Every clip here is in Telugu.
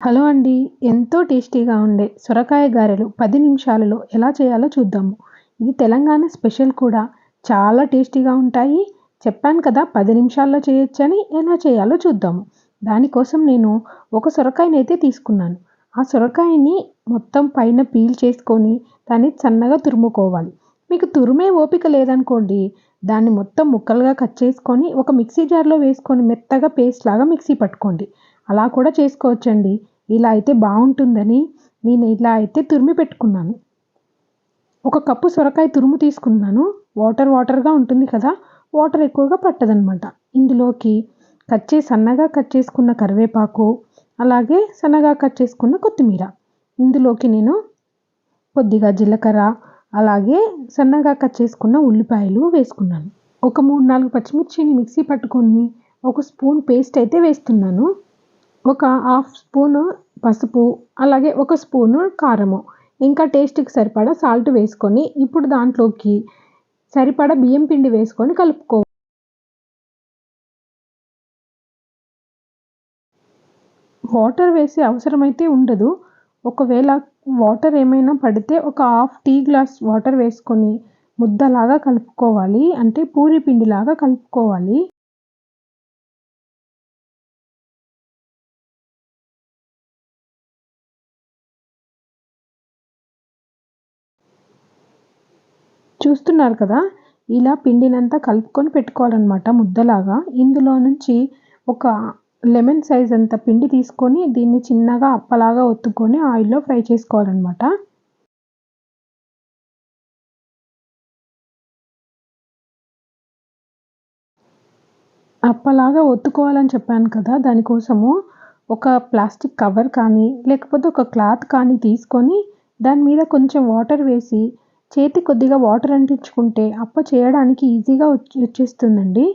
హలో అండి. ఎంతో టేస్టీగా ఉండే సొరకాయ గారెలు 10 నిమిషాలలో ఎలా చేయాలో చూద్దాము. ఇది తెలంగాణ స్పెషల్ కూడా. చాలా టేస్టీగా ఉంటాయి. చెప్పాను కదా 10 నిమిషాల్లో చేయొచ్చని. ఎలా చేయాలో చూద్దాము. దానికోసం నేను ఒక సొరకాయనైతే తీసుకున్నాను. ఆ సొరకాయని మొత్తం పైన పీల్ చేసుకొని దాన్ని సన్నగా తురుముకోవాలి. మీకు తురిమే ఓపిక లేదనుకోండి, దాన్ని మొత్తం ముక్కలుగా కట్ చేసుకొని ఒక మిక్సీ జార్‌లో వేసుకొని మెత్తగా పేస్ట్ లాగా మిక్సీ పట్టుకోండి. అలా కూడా చేసుకోవచ్చండి. ఇలా అయితే బావుంటుందని నేను ఇలా అయితే తురిమి పెట్టుకున్నాను. ఒక కప్పు సొరకాయ తురుము తీసుకున్నాను. వాటర్‌గా ఉంటుంది కదా! వాటర్ ఎక్కువగా పట్టదనమాట. ఇందులోకి సన్నగా కట్ చేసుకున్న కరివేపాకు, అలాగే సన్నగా కట్ చేసుకున్న కొత్తిమీర. ఇందులోకి నేను కొద్దిగా జీలకర్ర, అలాగే సన్నగా కట్ చేసుకున్న ఉల్లిపాయలు వేసుకున్నాను. ఒక 3, 4 పచ్చిమిర్చిని మిక్సీ పట్టుకొని ఒక స్పూన్ పేస్ట్ అయితే వేస్తున్నాను. ఒక హాఫ్ స్పూను పసుపు, అలాగే ఒక స్పూను కారము, ఇంకా టేస్ట్‌కి సరిపడా సాల్ట్ వేసుకొని ఇప్పుడు దాంట్లోకి సరిపడా బియ్యం పిండి వేసుకొని వాటర్ వేసే అవసరమైతే ఉండదు. ఒకవేళ వాటర్ ఏమైనా పడితే ఒక హాఫ్ టీ గ్లాస్ వాటర్ వేసుకొని ముద్దలాగా కలుపుకోవాలి. అంటే పూరి పిండిలాగా కలుపుకోవాలి. చూస్తున్నారు కదా! ఇలా పిండినంతా కలుపుకొని పెట్టుకోవాలనమాట ముద్దలాగా. ఇందులో నుంచి ఒక లెమన్ సైజ్ అంత పిండి తీసుకొని దీన్ని చిన్నగా అప్పలాగా ఒత్తుకొని ఆయిల్‌లో ఫ్రై చేసుకోవాలనమాట. అప్పలాగా ఒత్తుకోవాలని చెప్పాను కదా! దానికోసము ఒక ప్లాస్టిక్ కవర్ కానీ, లేకపోతే ఒక క్లాత్ కానీ తీసుకొని దాని మీద కొంచెం వాటర్ వేసి కొద్దిగా వాటర్ అంటించుకుంటే అప్ప చేయడానికి ఈజీగా వచ్చేస్తుందండి.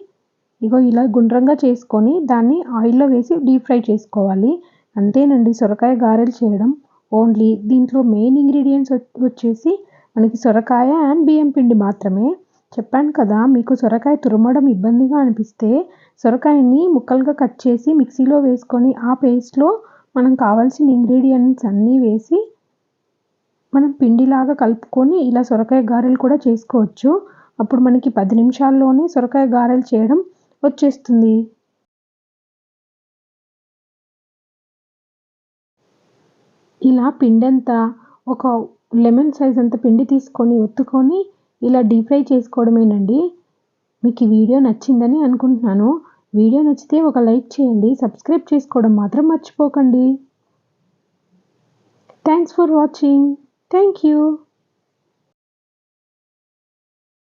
ఇగో ఇలా గుండ్రంగా చేసుకొని దాన్ని ఆయిల్‌లో వేసి డీప్ ఫ్రై చేసుకోవాలి. అంతేనండి సొరకాయ గారెలు చేయడం. ఓన్లీ దీంట్లో మెయిన్ ఇంగ్రీడియెంట్స్ వచ్చేసి మనకి సొరకాయ అండ్ బియ్యం పిండి మాత్రమే. చెప్పాను కదా! మీకు సొరకాయ తురమడం ఇబ్బందిగా అనిపిస్తే సొరకాయని ముక్కలుగా కట్ చేసి మిక్సీలో వేసుకొని ఆ పేస్ట్‌లో మనం కావాల్సిన ఇంగ్రీడియెంట్స్ అన్నీ వేసి మనం పిండిలాగా కలుపుకొని ఇలా సొరకాయ గారెలు కూడా చేసుకోవచ్చు. అప్పుడు మనకి 10 నిమిషాల్లోనే సొరకాయ గారెలు చేయడం వచ్చేస్తుంది. ఇలా పిండంతా ఒక లెమన్ సైజ్ అంత పిండి తీసుకొని ఒత్తుకొని ఇలా డీప్ ఫ్రై చేసుకోవడమేనండి. మీకు ఈ వీడియో నచ్చిందని అనుకుంటున్నాను. వీడియో నచ్చితే ఒక లైక్ చేయండి. సబ్స్క్రైబ్ చేసుకోవడం మాత్రం మర్చిపోకండి. Thanks for watching. Thank you.